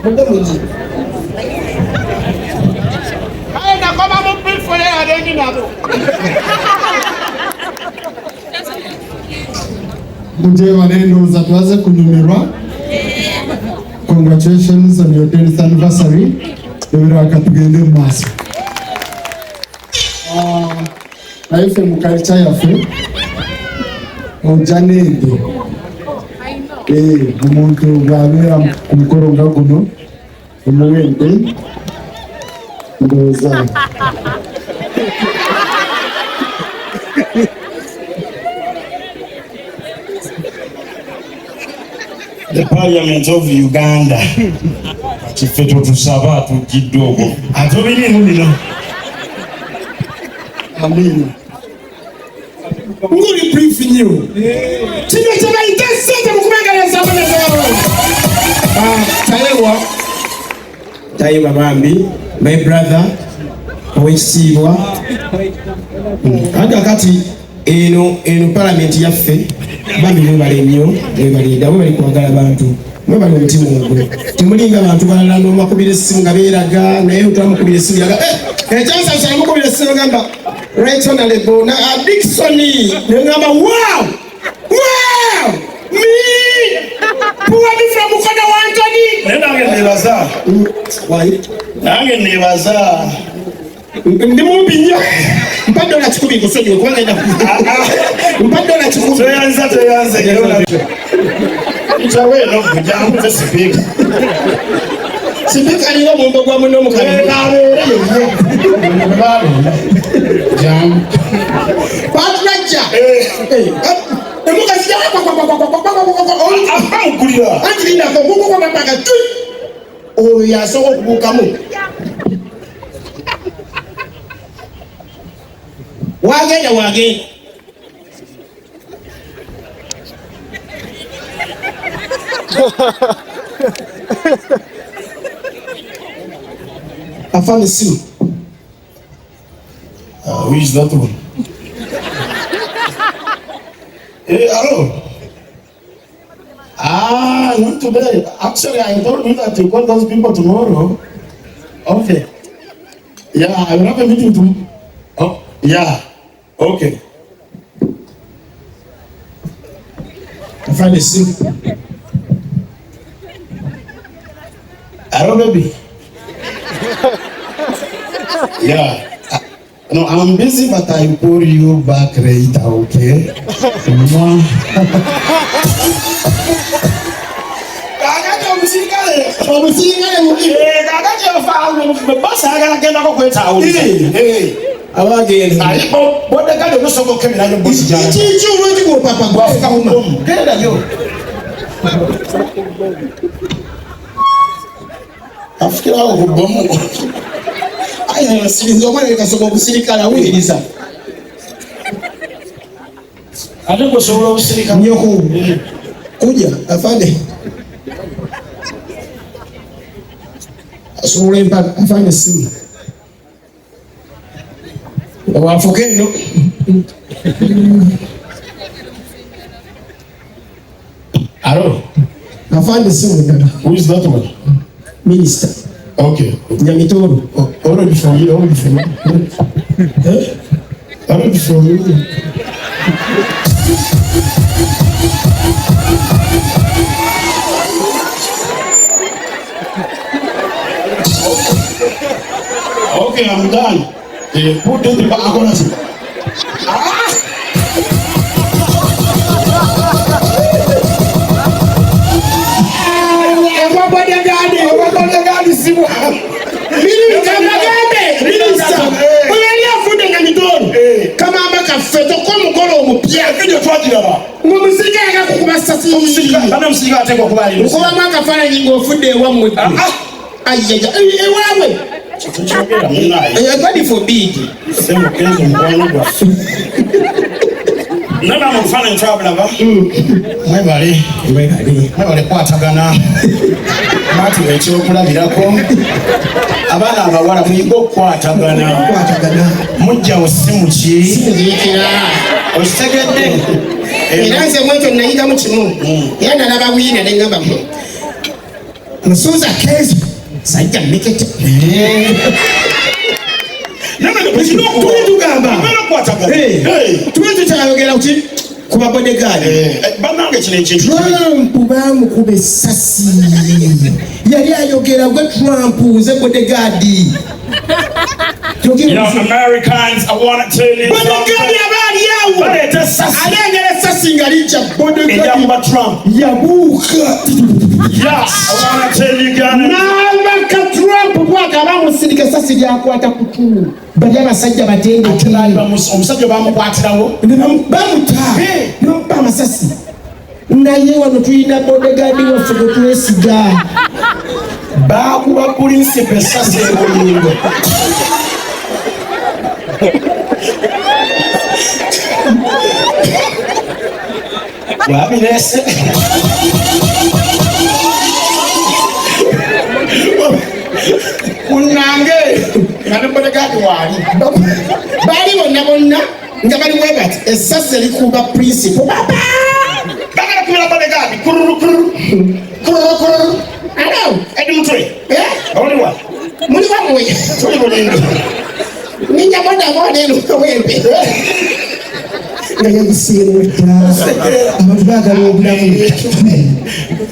muji kaya na kama mpifole adengi nabo muje wanendo za tuanze kunumerwa. Congratulations on your 10th anniversary. Dewera katugende maso. Naife mukalicha yafe. Ojanende. Umuntu bwabera kumkoronga guno. Umuwende. Ndoza. The Parliament of Uganda. Chifeto tusaba tukidogo. Atobili nino. Amen. Nguri brief new. Chino chaba intensity mukumengala sabana zao. Tayewa bambi, my brother, owesibwa. Hata kati eno parliament yaffe bambi mwebale nnyo mwebalida mwebali kwagala abantu mwebali omutima ogwo temulinga abantu balala n'omakubira essimu nga beeraga naye otwamukubira essimu yaga ekyansa kyamukubira essimu gamba right honorable na Dicksoni ngamba wow me puwadi from Mukono wa Anthony Nange nebaza. Why? Nange nebaza. Ndi mumbi nnyo mpadde na kikumi kusonyiwe kubanga enda mpadde na kikumi toyanza Nchawe no kujamu te sipika. Sipika niyo mumbo gwa muno mukali. Jam. Patraja. Emuka sija kwa kulira. Anjina ko kwa mapaka tu. O ya so kubukamu. Wagenda. I found a sim. Who is that one? Hey, hello. Not today. Actually, I told you that you call those people tomorrow. Okay. Yeah, I will have a meeting tomorrow. Oh, yeah. Okay. I found a sim. Hello, baby. Yeah. No, I'm busy, but I will call you back later, okay? Afikira okubomu. Ayi silinzo omwana kasoka okusirikala wuliriza. Ate kusobola okusirika nyoko. Kuja afande. Asobola mpaka afande simu. Wafukendo. Hello. Afande simu. Who is that one? Minister. Okay. Nyamutoro. Already from you. Already from you. Okay, I'm done. Put the back on us. God forbid. Nana mufana traveler ba. Mwebale kwatagana. Mati ekyo kulabirako. Abana abawala muyigo kwatagana. Mujja osimu ki? Sikira. Okitegedde. Era nze mwekyo nayiga mu kimu. Era nalaba wina ne ngamba Musuza Kenzo sajja mekete tukyayogera ki ku babodegaadi Trump bamukube essasi yali ayogera gwe Trump nze bodegaadi Americans, I want to tell you Trump. Yeah, I want to tell you guys. Trump bwakabamusirika sasi lyakwata kutu bali abasajja batendeke omusajja bamukwatirawo bamuta amasasi naye wano tulina bodegaadi waffe gwe twesiga bakuba pulinsipe essasi ebulingo wabirese kunange ngane bodegaadi wali bali bonna nga bali webati essasi erikuba principal bagala kumira bodegaadi kururu alo edi mutwe oliwa muliwa mwe tuli bulingo ninja boda eno wembe nga yagisiirudda abantu baagala obulamu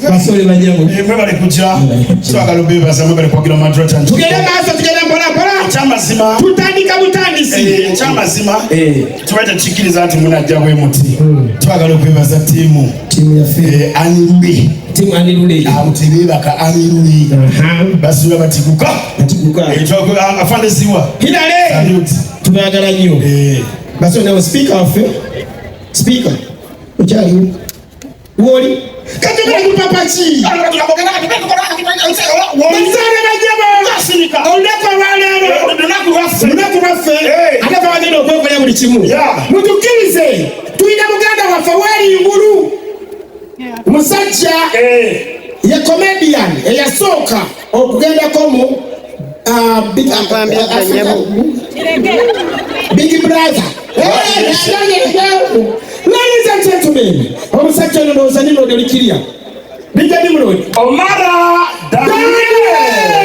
basole banyamu bali kujja twagala obebaza bali kwagira Madrat and Chiko tugende maaso tugende mpola kyamazima tutandika butandisi kyamazima tubaita kikiriza nti munajja bwe muti twagala okwebaza tiimu yaffe anirule tiimu anirule amutebebaka anirule basiba batikuka afandesiwa hinale tubagala nnyo basole nawe speaker waffe speaker okyaliwo woli kategera kupapaki wazana bajabo olunaku olwaleero olunaku lwaffe ate twagenda okwekolera buli kimu mutukkirize tulina muganda waffe weeringulu musajja ye comedian eyasooka okugendako mu Big Brother. Ladies and gentlemen, omusajja ono ndowooza nino olikirya bijja nimulodi Omara Daniel.